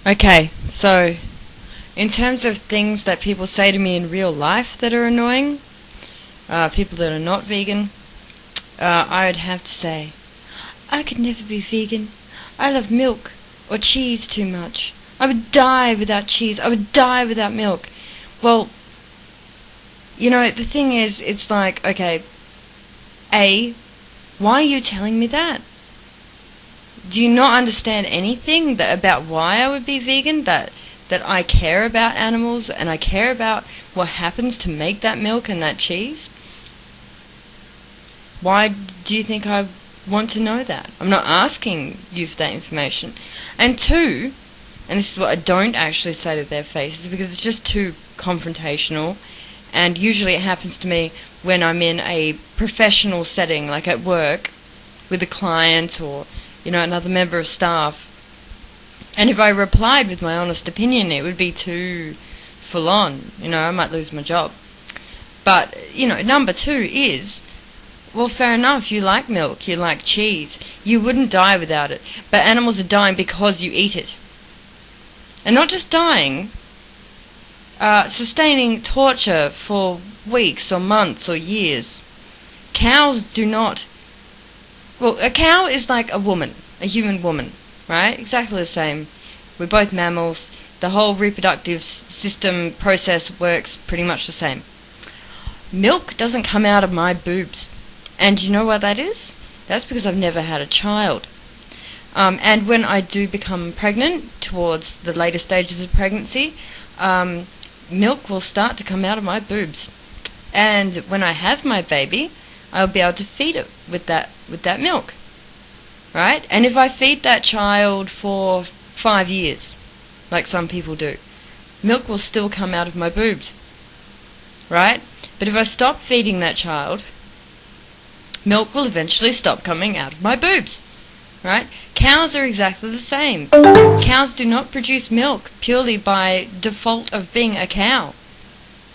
Okay, so in terms of things that people say to me in real life that are annoying, people that are not vegan, I would have to say, I could never be vegan. I love milk or cheese too much. I would die without cheese. I would die without milk. Well, you know, the thing is, it's like, okay, A, why are you telling me that? Do you not understand anything about why I would be vegan? That I care about animals and I care about what happens to make that milk and that cheese? Why do you think I want to know that? I'm not asking you for that information. And two, and this is what I don't actually say to their faces because it's just too confrontational, and usually it happens to me when I'm in a professional setting, like at work, with a client or, you know, another member of staff. And if I replied with my honest opinion, it would be too full on. You know, I might lose my job. But, you know, number two is, well, fair enough, you like milk, you like cheese. You wouldn't die without it. But animals are dying because you eat it. And not just dying, sustaining torture for weeks or months or years. Cows do not... Well, a cow is like a woman, a human woman, right? Exactly the same. We're both mammals. The whole reproductive system process works pretty much the same. Milk doesn't come out of my boobs. And you know what that is? That's because I've never had a child. And when I do become pregnant, towards the later stages of pregnancy, milk will start to come out of my boobs. And when I have my baby, I'll be able to feed it with that milk, right? And if I feed that child for 5 years, like some people do, milk will still come out of my boobs, right? But if I stop feeding that child, milk will eventually stop coming out of my boobs, right? Cows are exactly the same. Cows do not produce milk purely by default of being a cow,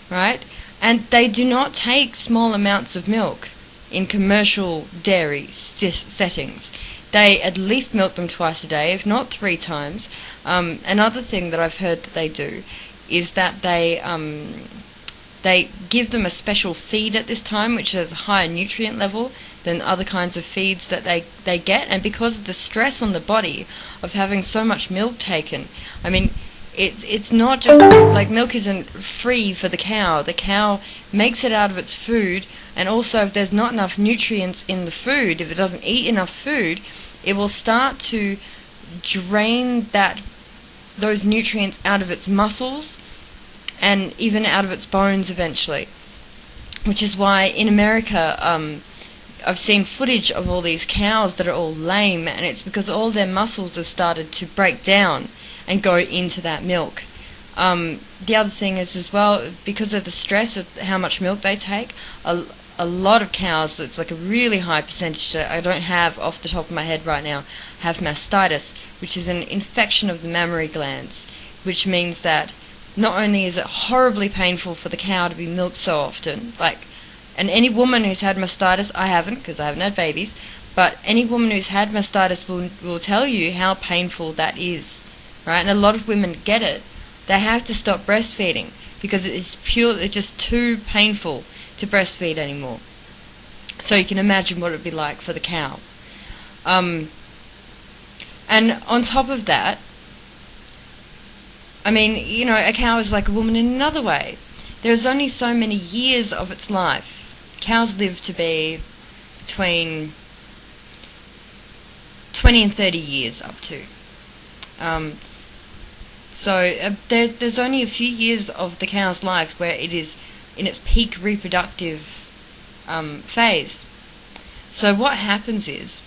right? And they do not take small amounts of milk in commercial dairy settings. They at least milk them twice a day, if not 3 times. Another thing that I've heard that they do is that they give them a special feed at this time, which has a higher nutrient level than other kinds of feeds that they get. And because of the stress on the body of having so much milk taken, I mean, it's not just like milk isn't free for the cow. The cow makes it out of its food, and also if there's not enough nutrients in the food, if it doesn't eat enough food, it will start to drain those nutrients out of its muscles and even out of its bones eventually. Which is why in America, I've seen footage of all these cows that are all lame, and it's because all their muscles have started to break down and go into that milk. The other thing is as well, because of the stress of how much milk they take, a lot of cows, it's like a really high percentage that I don't have off the top of my head right now, have mastitis, which is an infection of the mammary glands, which means that not only is it horribly painful for the cow to be milked so often, and any woman who's had mastitis, I haven't because I haven't had babies, but any woman who's had mastitis will tell you how painful that is, right? And a lot of women get it. They have to stop breastfeeding because it's just too painful to breastfeed anymore. So you can imagine what it would be like for the cow. And on top of that, I mean, you know, a cow is like a woman in another way. There's only so many years of its life. Cows live to be between 20 and 30 years up to. There's only a few years of the cow's life where it is in its peak reproductive phase. So what happens is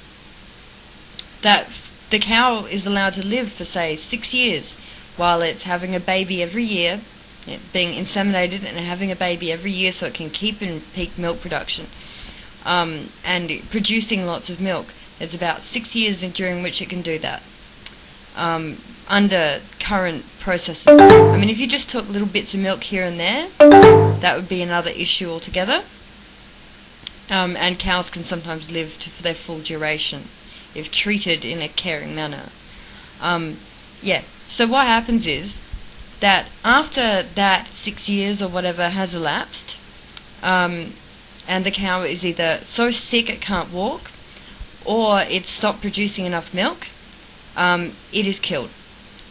that the cow is allowed to live for, say, 6 years while it's having a baby every year, being inseminated and having a baby every year so it can keep in peak milk production, and producing lots of milk. There's about 6 years during which it can do that. Under current processes. I mean, if you just took little bits of milk here and there, that would be another issue altogether. And cows can sometimes live for their full duration if treated in a caring manner. Yeah. So what happens is that after that 6 years or whatever has elapsed, and the cow is either so sick it can't walk, or it's stopped producing enough milk, it is killed.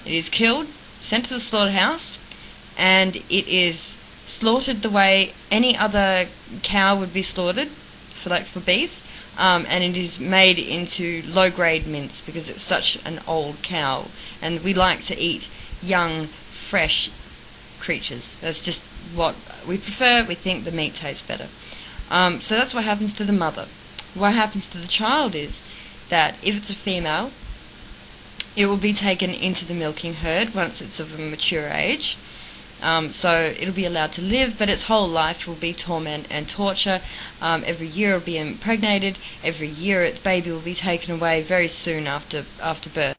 It is killed, sent to the slaughterhouse, and it is slaughtered the way any other cow would be slaughtered, for beef, and it is made into low-grade mince because it's such an old cow, and we like to eat young, fresh creatures. That's just what we prefer. We think the meat tastes better. So that's what happens to the mother. What happens to the child is that if it's a female, it will be taken into the milking herd once it's of a mature age. So it'll be allowed to live, but its whole life will be torment and torture. Every year it'll be impregnated. Every year its baby will be taken away very soon after birth.